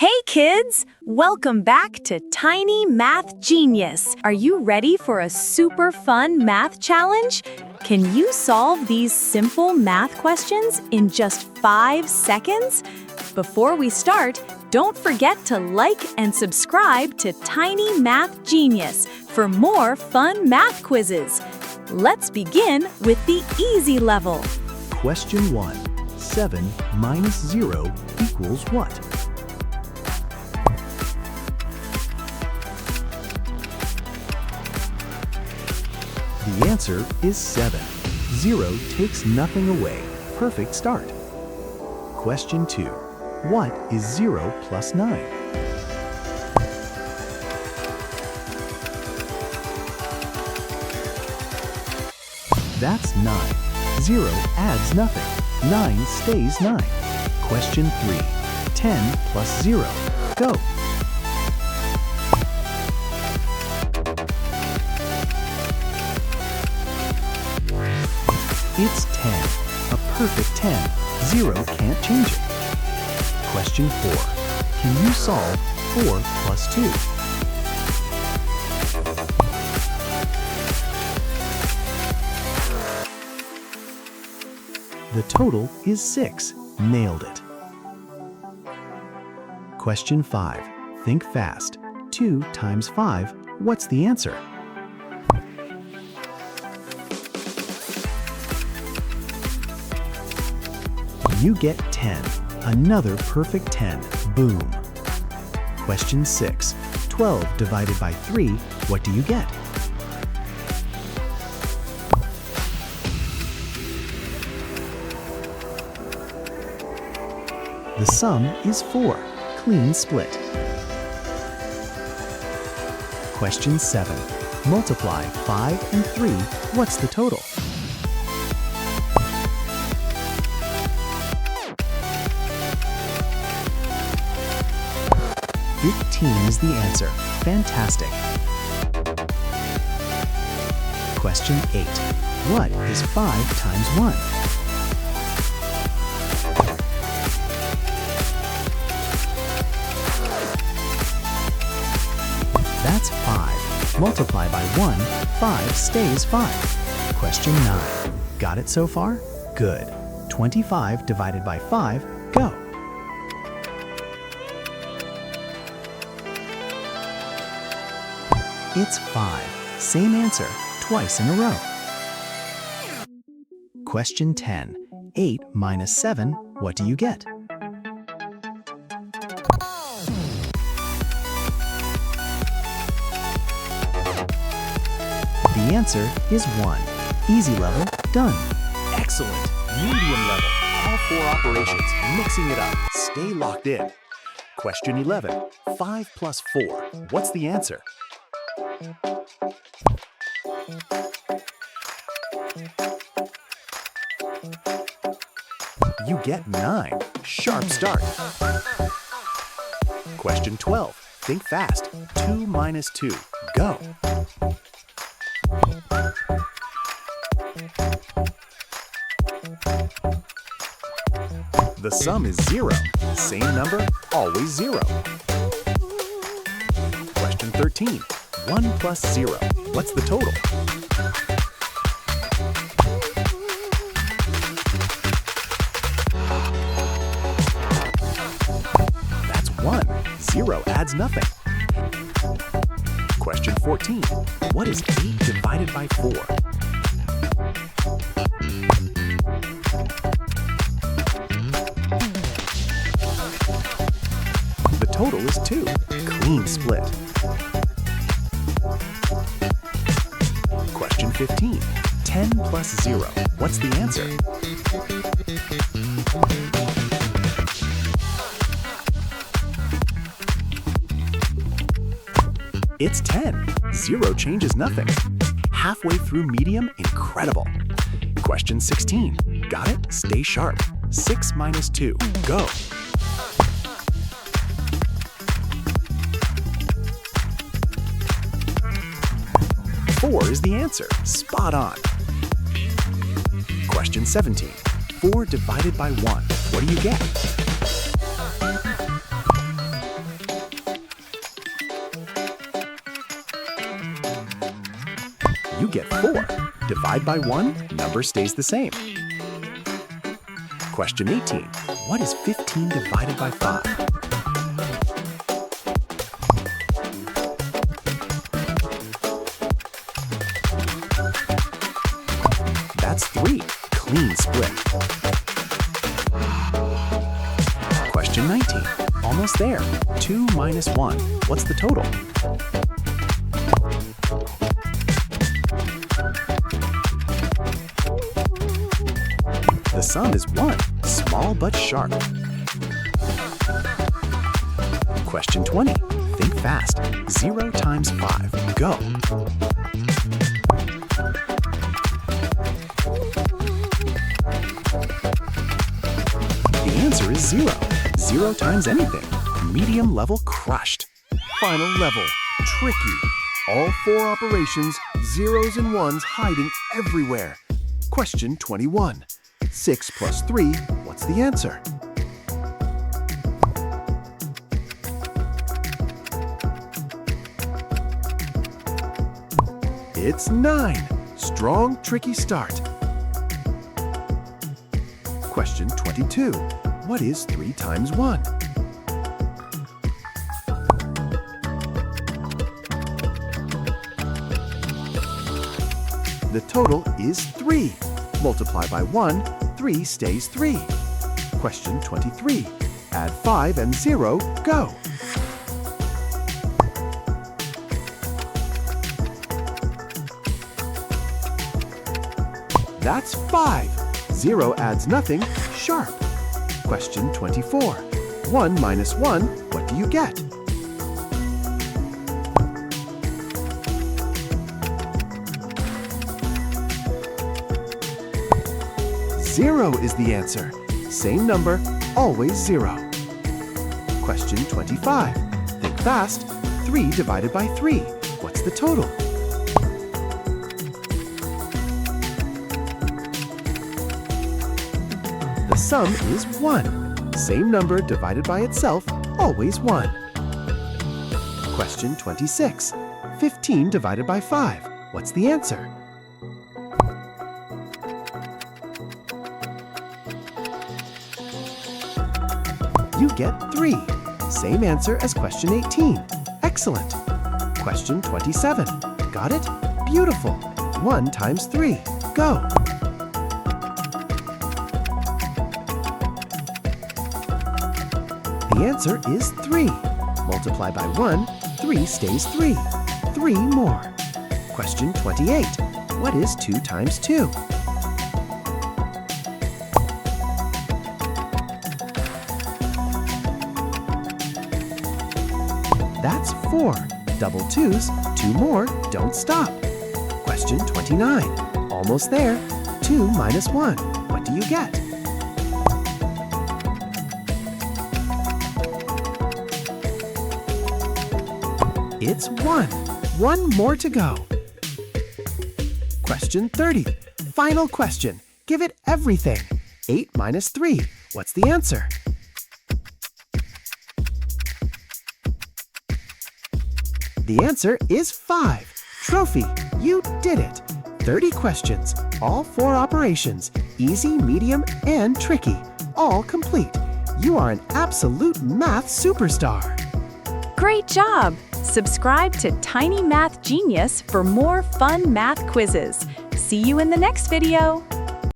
Hey kids! Welcome back to Tiny Math Genius. Are you ready for a super fun math challenge? Can you solve these simple math questions in just 5 seconds? Before we start, don't forget to like and subscribe to Tiny Math Genius for more fun math quizzes. Let's begin with the easy level. Question 1. 7 minus 0 equals what? The answer is 7. 0 takes nothing away. Perfect start. Question 2. What is 0 plus 9? That's 9. 0 adds nothing. 9 stays 9. Question 3. 10 plus 0. Go. It's 10. A perfect 10. 0 can't change it. Question 4. Can you solve 4 plus 2? The total is 6. Nailed it. Question 5. Think fast. 2 times 5. What's the answer? You get 10. Another perfect 10. Boom. Question 6. 12 divided by 3. What do you get? The sum is 4. Clean split. Question 7. Multiply 5 and 3. What's the total? Is the answer. Fantastic. Question 8. What is 5 times 1? That's 5. Multiply by 1, 5 stays 5. Question 9. Got it so far? Good. 25 divided by 5, go. It's 5. Same answer, twice in a row. Question 10. 8 minus 7, what do you get? The answer is 1. Easy level, done. Excellent. Medium level. All 4 operations. Mixing it up. Stay locked in. Question 11. 5 plus 4. What's the answer? You get 9. Sharp start. Question 12. Think fast. 2 minus 2. Go. The sum is 0. Same number, always 0. Question 13. 1 plus 0. What's the total? That's 1. 0 adds nothing. Question 14. What is 8 divided by 4? The total is 2. Clean split. Question 15. 10 plus 0. What's the answer? It's 10. 0 changes nothing. Halfway through medium, incredible. Question 16. Got it? Stay sharp. 6 minus 2. Go. Four is the answer. Spot on. Question 17. 4 divided by 1. What do you get? You get 4. Divide by 1, number stays the same. Question 18. What is 15 divided by 5? That's 3. Clean split. Question 19. Almost there. 2 minus 1. What's the total? The sum is 1. Small but sharp. Question 20. Think fast. 0 times 5. Go. The answer is 0. 0 times anything. Medium level crushed. Final level, tricky. All 4 operations, zeros and ones hiding everywhere. Question 21. 6 plus 3, what's the answer? It's 9. Strong, tricky start. Question 22. What is 3 times 1? The total is 3. Multiply by 1, 3 stays 3. Question 23. Add 5 and 0, go. That's 5. 0 adds nothing, sharp. Question 24. 1 minus 1, what do you get? Zero is the answer. Same number, always 0. Question 25. Think fast. 3 divided by 3. What's the total? The sum is 1. Same number divided by itself, always 1. Question 26. 15 divided by 5. What's the answer? You get 3. Same answer as question 18. Excellent. Question 27. Got it? Beautiful. 1 times 3. Go. The answer is 3. Multiply by 1, 3 stays 3. 3 more. Question 28. What is 2 times 2? That's 4. Double 2's, 2 more, don't stop. Question 29. Almost there. 2 minus 1. What do you get? It's 1. 1 more to go. Question 30. Final question. Give it everything. 8 minus 3. What's the answer? The answer is 5. Trophy, you did it. 30 questions, all 4 operations, easy, medium, and tricky, all complete. You are an absolute math superstar. Great job! Subscribe to Tiny Math Genius for more fun math quizzes. See you in the next video.